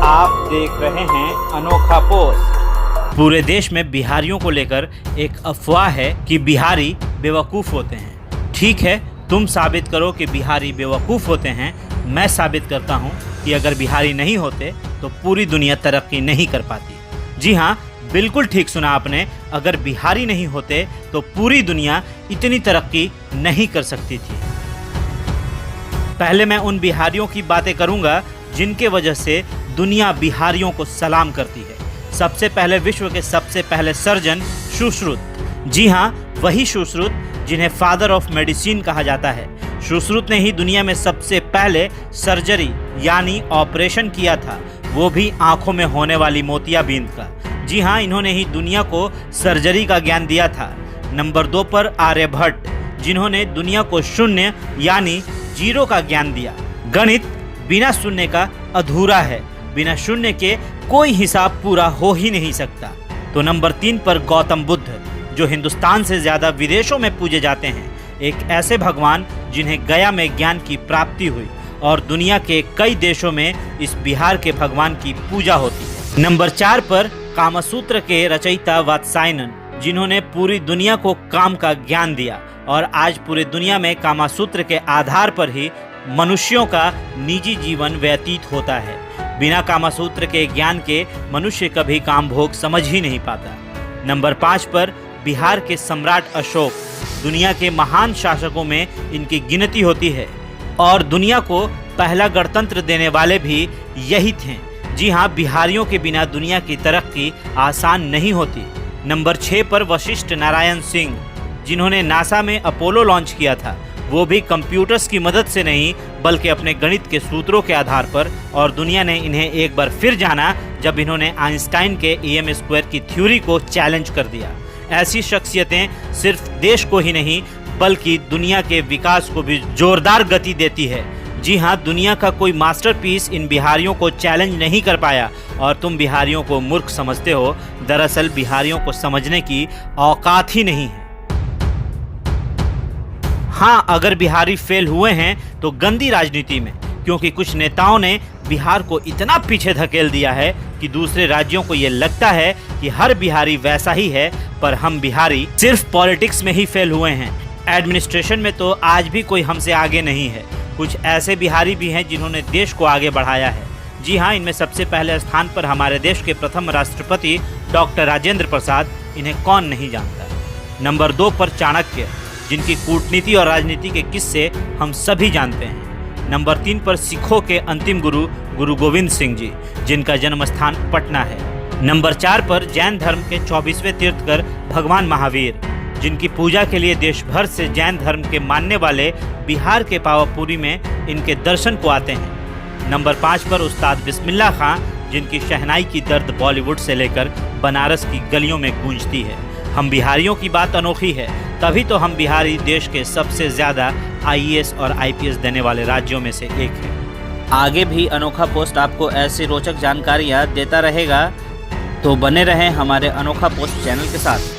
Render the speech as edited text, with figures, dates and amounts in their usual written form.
आप देख रहे हैं अनोखा पोस्ट। पूरे देश में बिहारियों को लेकर एक अफवाह है कि बिहारी बेवकूफ़ होते हैं। ठीक है, तुम साबित करो कि बिहारी बेवकूफ़ होते हैं। मैं साबित करता हूँ कि अगर बिहारी नहीं होते तो पूरी दुनिया तरक्की नहीं कर पाती। जी हाँ, बिल्कुल ठीक सुना आपने। अगर बिहारी नहीं होते तो पूरी दुनिया इतनी तरक्की नहीं कर सकती थी। पहले मैं उन बिहारियों की बातें करूंगा जिनके वजह से दुनिया बिहारियों को सलाम करती है। सबसे पहले विश्व के सबसे पहले सर्जन सुश्रुत। जी हाँ, वही सुश्रुत जिन्हें फादर ऑफ मेडिसिन कहा जाता है। सुश्रुत ने ही दुनिया में सबसे पहले सर्जरी यानी ऑपरेशन किया था, वो भी आंखों में होने वाली मोतियाबिंद का। जी हाँ, इन्होंने ही दुनिया को सर्जरी का ज्ञान दिया था। नंबर 2 पर आर्यभट्ट, जिन्होंने दुनिया को शून्य यानी जीरो का ज्ञान दिया। गणित बिना शून्य का अधूरा है, बिना शून्य के कोई हिसाब पूरा हो ही नहीं सकता। तो नंबर 3 पर गौतम बुद्ध, जो हिंदुस्तान से ज्यादा विदेशों में पूजे जाते हैं। एक ऐसे भगवान जिन्हें गया में ज्ञान की प्राप्ति हुई और दुनिया के कई देशों में इस बिहार के भगवान की पूजा होती है। नंबर 4 पर कामसूत्र के रचयिता वात्सायनन, जिन्होंने पूरी दुनिया को काम का ज्ञान दिया और आज पूरी दुनिया में कामसूत्र के आधार पर ही मनुष्यों का निजी जीवन व्यतीत होता है। बिना कामसूत्र के ज्ञान के मनुष्य कभी काम भोग समझ ही नहीं पाता। नंबर 5 पर बिहार के सम्राट अशोक, दुनिया के महान शासकों में इनकी गिनती होती है और दुनिया को पहला गणतंत्र देने वाले भी यही थे। जी हाँ, बिहारियों के बिना दुनिया की तरक्की आसान नहीं होती। नंबर 6 पर वशिष्ठ नारायण सिंह, जिन्होंने नासा में अपोलो लॉन्च किया था, वो भी कंप्यूटर्स की मदद से नहीं बल्कि अपने गणित के सूत्रों के आधार पर। और दुनिया ने इन्हें एक बार फिर जाना जब इन्होंने आइंस्टाइन के EM² की थ्योरी को चैलेंज कर दिया। ऐसी शख्सियतें सिर्फ देश को ही नहीं बल्कि दुनिया के विकास को भी जोरदार गति देती है। जी हाँ, दुनिया का कोई मास्टरपीस इन बिहारियों को चैलेंज नहीं कर पाया और तुम बिहारियों को मूर्ख समझते हो। दरअसल बिहारियों को समझने की औकात ही नहीं है। हाँ, अगर बिहारी फेल हुए हैं तो गंदी राजनीति में, क्योंकि कुछ नेताओं ने बिहार को इतना पीछे धकेल दिया है कि दूसरे राज्यों को ये लगता है कि हर बिहारी वैसा ही है, पर हम बिहारी सिर्फ पॉलिटिक्स में ही फेल हुए हैं। एडमिनिस्ट्रेशन में तो आज भी कोई हमसे आगे नहीं है। कुछ ऐसे बिहारी भी हैं जिन्होंने देश को आगे बढ़ाया है। जी हाँ, इनमें सबसे पहले स्थान पर हमारे देश के प्रथम राष्ट्रपति डॉक्टर राजेंद्र प्रसाद, इन्हें कौन नहीं जानता। नंबर 2 पर चाणक्य, जिनकी कूटनीति और राजनीति के किस्से हम सभी जानते हैं। नंबर 3 पर सिखों के अंतिम गुरु गुरु गोविंद सिंह जी, जिनका जन्म स्थान पटना है। नंबर 4 पर जैन धर्म के 24वें तीर्थकर भगवान महावीर, जिनकी पूजा के लिए देश भर से जैन धर्म के मानने वाले बिहार के पावापुरी में इनके दर्शन को आते हैं। नंबर 5 पर उस्ताद बिस्मिल्लाह खां, जिनकी शहनाई की दर्द बॉलीवुड से लेकर बनारस की गलियों में गूंजती है। हम बिहारियों की बात अनोखी है, तभी तो हम बिहारी देश के सबसे ज़्यादा IAS और IPS देने वाले राज्यों में से एक है। आगे भी अनोखा पोस्ट आपको ऐसी रोचक जानकारियाँ देता रहेगा, तो बने रहें हमारे अनोखा पोस्ट चैनल के साथ।